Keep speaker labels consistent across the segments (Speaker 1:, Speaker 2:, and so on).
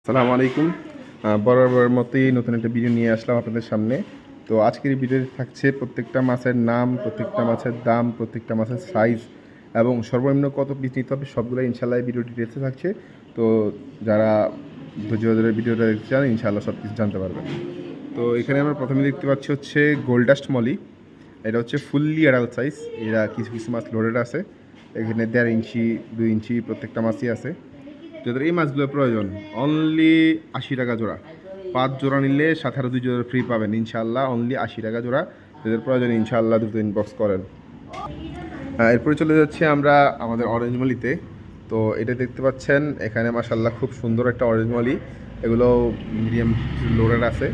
Speaker 1: আসসালামু আলাইকুম। বরাবর মতোই নতুন একটা ভিডিও নিয়ে আসলাম আপনাদের সামনে। তো আজকের এই ভিডিওতে থাকছে প্রত্যেকটা মাছের নাম, প্রত্যেকটা মাছের দাম, প্রত্যেকটা মাছের সাইজ এবং সর্বনিম্ন কত পিস নিতে হবে সবগুলো ইনশাআল্লাহ এই ভিডিও ডিটেলসে থাকছে। তো যারা ধৈর্য ধরে ভিডিওটা দেখতে চান ইনশাআল্লাহ সব কিছু জানতে পারবেন। তো এখানে আমরা প্রথমে দেখতে পাচ্ছি হচ্ছে গোল্ডাস্ট মলি। এটা হচ্ছে ফুললি অ্যাডাল্ট সাইজ। এরা কিছু কিছু মাছ লোডেড আছে। এখানে 1.5 ইঞ্চি 2 ইঞ্চি প্রত্যেকটা মাছই আছে। যাদের এই মাছগুলোর প্রয়োজন অনলি 80 টাকা জোড়া। 5 জোড়া নিলে সাথে আরও 2 জোড়া ফ্রি পাবেন ইনশাআল্লাহ। অনলি 80 টাকা জোড়া। যাদের প্রয়োজন ইনশাআল্লাহ দ্রুত ইনবক্স করেন। এরপরে চলে যাচ্ছি আমরা আমাদের অরেঞ্জ মলিতে। তো এটা দেখতে পাচ্ছেন এখানে মাশাআল্লাহ খুব সুন্দর একটা অরেঞ্জ মলি। এগুলো মিডিয়াম লোডেড আছে,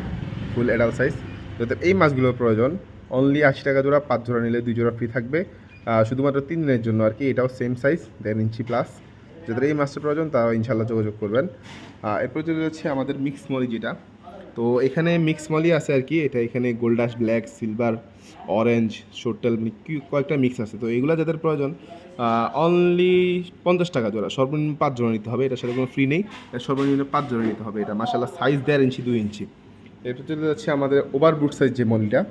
Speaker 1: ফুল অ্যাডাল্ট সাইজ। যাদের এই মাছগুলোর প্রয়োজন অনলি 80 টাকা জোড়া। 5 জোড়া নিলে 2 জোড়া ফ্রি থাকবে, শুধুমাত্র 3 দিনের জন্য আর কি। এটাও সেম সাইজ 1.5 ইঞ্চি প্লাস। যাদের এই মাছটা প্রয়োজন তারা ইনশাআল্লাহ যোগাযোগ করবেন। এরপর চলে যাচ্ছে আমাদের মিক্স মলি যেটা। তো এখানে মিক্স মলি আছে আর কি। এটা এখানে গোল্ডাস, ব্ল্যাক, সিলভার, অরেঞ্জ, শোরটেল কয়েকটা মিক্স আছে। তো এগুলো যাদের প্রয়োজন অনলি 50 টাকা জোড়া। সর্বনিম্ন 5 জোড়া নিতে হবে। এটার সাথে কোনো ফ্রি নেই, সর্বনিম্ন 5 জোড়া নিতে হবে। এটা মাশাআল্লাহ সাইজ 1.5 ইঞ্চি 2 ইঞ্চি। এরপর চলে যাচ্ছে আমাদের ওভারবুট সাইজ যে মলিটা।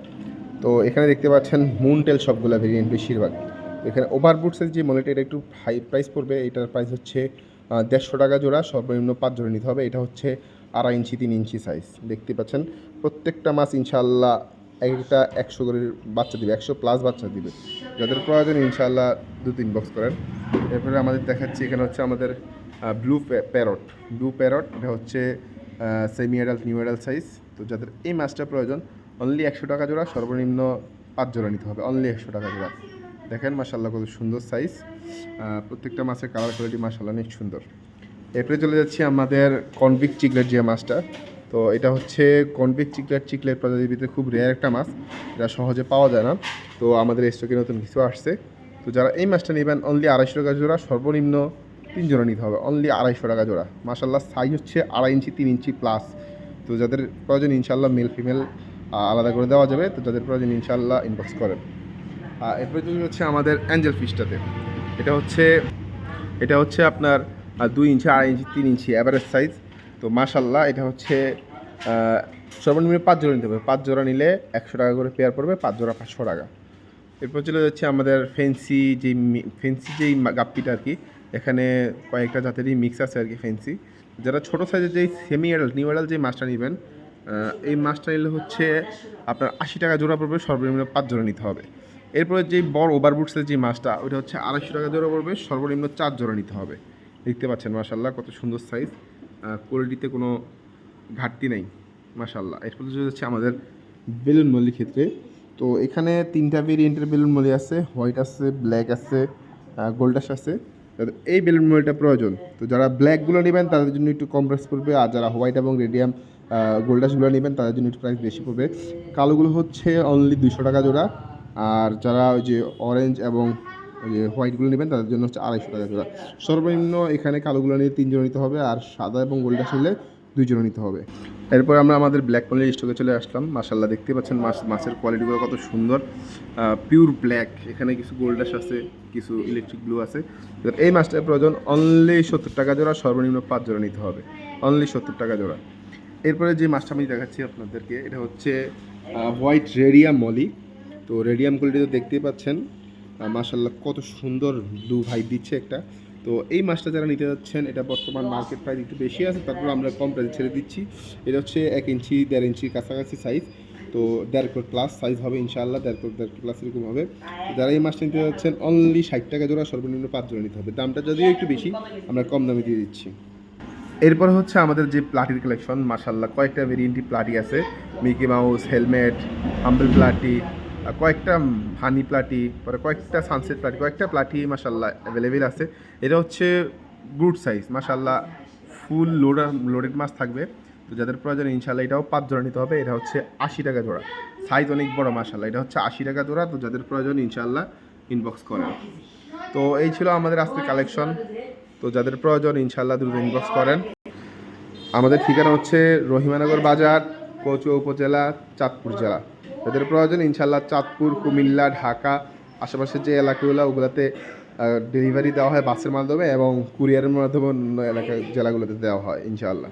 Speaker 1: তো এখানে দেখতে পাচ্ছেন মুনটেল সবগুলো ভেরিয়েন্ট বেশিরভাগ। এখানে ওভারবুট সাইজ যে মলিটা এটা একটু হাই প্রাইস পড়বে। এটার প্রাইস হচ্ছে 150 টাকা জোড়া। সর্বনিম্ন 5 জোড়া নিতে হবে। এটা হচ্ছে 2.5 ইঞ্চি 3 ইঞ্চি সাইজ। দেখতে পাচ্ছেন প্রত্যেকটা মাছ ইনশাআল্লাহ একটা 100 করে বাচ্চা দিবে, 100 প্লাস বাচ্চা দিবে। যাদের প্রয়োজন ইনশাআল্লাহ 2-3 বক্স করেন। এরপরে আমাদের দেখাচ্ছি এখানে হচ্ছে আমাদের ব্লু প্যারট। এটা হচ্ছে semi adult new adult size. তো যাদের এই মাছটা প্রয়োজন অনলি 100 টাকা জোড়া। সর্বনিম্ন 5 জোড়া নিতে হবে, অনলি 100 টাকা জোড়া। দেখেন মাশাআল্লাহ কত সুন্দর সাইজ। প্রত্যেকটা মাছের কালার কোয়ালিটি মাশাআল্লাহ অনেক সুন্দর। এরপরে চলে যাচ্ছি আমাদের কনভিক্ট চিকলেট যে মাছটা। তো এটা হচ্ছে কনভিক্ট চিকলেট প্রজাতির ভিতরে খুব রেয়ার একটা মাছ, যা সহজে পাওয়া যায় না। তো আমাদের স্টকে নতুন কিছু আসছে। তো যারা এই মাছটা নেবেন অনলি 250 টাকা জোড়া। সর্বনিম্ন 3 জোড়া নিতে হবে, অনলি 250 টাকা জোড়া। মাশাআল্লাহ সাইজ হচ্ছে 2.5 ইঞ্চি 3 ইঞ্চি প্লাস। তো যাদের প্রয়োজন ইনশাআল্লাহ মেল ফিমেল আলাদা করে দেওয়া যাবে। তো যাদের প্রয়োজন ইনশাআল্লাহ ইনবক্স করেন। এরপরে চলে হচ্ছে আমাদের অ্যাঞ্জেল ফিশটাতে। এটা হচ্ছে আপনার 2 ইঞ্চি 2.5 ইঞ্চি 3 ইঞ্চি অ্যাভারেজ সাইজ। তো মাশাআল্লাহ এটা হচ্ছে সর্বনিম্ন 5 জোড়া নিতে হবে। 5 জোড়া নিলে 100 টাকা করে পেয়ার পড়বে, 5 জোড়া 500 টাকা। এরপর চলে যাচ্ছে আমাদের ফেন্সি যেই গাপ্পিটা আর কি। এখানে কয়েকটা জাতেরই মিক্স আছে আর কি ফেন্সি। যারা ছোটো সাইজের যেই সেমি অ্যাডাল্ট নিউ অ্যাডাল্ট যে মাছটা নেবেন, এই মাছটা নিলে হচ্ছে আপনার 80 টাকা জোড়া পড়বে। সর্বনিম্ন 5 জোড়া নিতে হবে। এরপরে যেই বড় ওভারবুটসের যে মাছটা ওইটা হচ্ছে 250 টাকা জোড়া পড়বে। সর্বনিম্ন 4 জোড়া নিতে হবে। দেখতে পাচ্ছেন মাশাআল্লাহ কত সুন্দর সাইজ, কোয়ালিটিতে কোনো ঘাটতি নেই মাশাআল্লাহ। এরপরে চলে যাচ্ছে আমাদের বেলুন মল্লির ক্ষেত্রে। তো এখানে 3টা ভেরিয়েন্টের বেলুন মলি আছে, হোয়াইট আছে, ব্ল্যাক আছে, গোল্ডাস আছে। এই বেলুন মলিটা প্রয়োজন। তো যারা ব্ল্যাকগুলো নেবেন তাদের জন্য একটু কম প্রাইস পড়বে, আর যারা হোয়াইট এবং রেডিয়াম গোল্ডাসগুলো নেবেন তাদের জন্য একটু প্রাইস বেশি পড়বে। কালোগুলো হচ্ছে অনলি 200 টাকা জোড়া। আর যারা ওই যে অরেঞ্জ এবং ওই যে হোয়াইটগুলো নেবেন তাদের জন্য হচ্ছে 250 টাকা জোড়া। সর্বনিম্ন এখানে কালোগুলো নিয়ে 3 জোড়া নিতে হবে, আর সাদা এবং গোল্ডাস নিলে 2 জোড়া নিতে হবে। এরপর আমরা আমাদের ব্ল্যাক মলির স্টকে চলে আসলাম। মাশাআল্লাহ দেখতে পাচ্ছেন মাছের কোয়ালিটিগুলো কত সুন্দর, পিওর ব্ল্যাক। এখানে কিছু গোল্ডাস আছে, কিছু ইলেকট্রিক ব্লু আছে। এই মাছটার প্রয়োজন অনলি 70 টাকা জোড়া। সর্বনিম্ন 5 জোড়া নিতে হবে, অনলি 70 টাকা জোড়া। এরপরে যে মাছটা আমি দেখাচ্ছি আপনাদেরকে এটা হচ্ছে হোয়াইট রেডিয়াম মলি। তো রেডিয়াম কোয়ালিটি তো দেখতেই পাচ্ছেন মাশাআল্লাহ কত সুন্দর ব্লু ভাইব দিচ্ছে একটা। তো এই মাছটা যারা নিতে যাচ্ছেন এটা বর্তমান মার্কেট প্রাইস একটু বেশি আছে, তারপর আমরা কম প্রাইসে ছেড়ে দিচ্ছি। এটা হচ্ছে 1 ইঞ্চি 1.5 ইঞ্চির কাছাকাছি সাইজ। তো 1.5 কোট প্লাস সাইজ হবে ইনশাআল্লাহ, 1.5 কোট প্লাস এরকম হবে। যারা এই মাছটা নিতে যাচ্ছেন অনলি 60 টাকা জোড়া। সর্বনিম্ন 5 জোড়া নিতে হবে। দামটা যদিও একটু বেশি, আমরা কম দামে দিয়ে দিচ্ছি। এরপর হচ্ছে আমাদের যে প্লাটির কালেকশন। মাশাআল্লাহ কয়েকটা ভেরিয়েন্টই প্লাটি আছে, মিকি মাউস, হেলমেট, হাম্বল প্লাটি, কয়েকটা হানি প্লাটি, পরে কয়েকটা সানসেট প্লাটি, কয়েকটা প্লাটি মাশাআল্লাহ অ্যাভেলেবেল আছে। এটা হচ্ছে গুড সাইজ মাশাআল্লাহ, ফুল লোডেড মাছ থাকবে। তো যাদের প্রয়োজন ইনশাআল্লাহ এটাও 5 জোড়া নিতে হবে। এটা হচ্ছে 80 টাকা জোড়া। সাইজ অনেক বড় মাশাআল্লাহ। এটা হচ্ছে 80 টাকা জোড়া। তো যাদের প্রয়োজন ইনশাআল্লাহ ইনবক্স করেন। তো এই ছিল আমাদের আজকের কালেকশন। তো যাদের প্রয়োজন ইনশাআল্লাহ দ্রুত ইনবক্স করেন। আমাদের ঠিকানা হচ্ছে রহিমানগর বাজার, কচুয়া উপজেলা, চাঁদপুর জেলা। যাদের প্রয়োজন ইনশাআল্লাহ চাঁদপুর, কুমিল্লা, ঢাকা আশেপাশের যে এলাকাগুলো ওগুলোতে ডেলিভারি দেওয়া হয় বাসের মাধ্যমে, এবং কুরিয়ারের মাধ্যমে অন্য এলাকা জেলাগুলোতে দেওয়া হয় ইনশাআল্লাহ।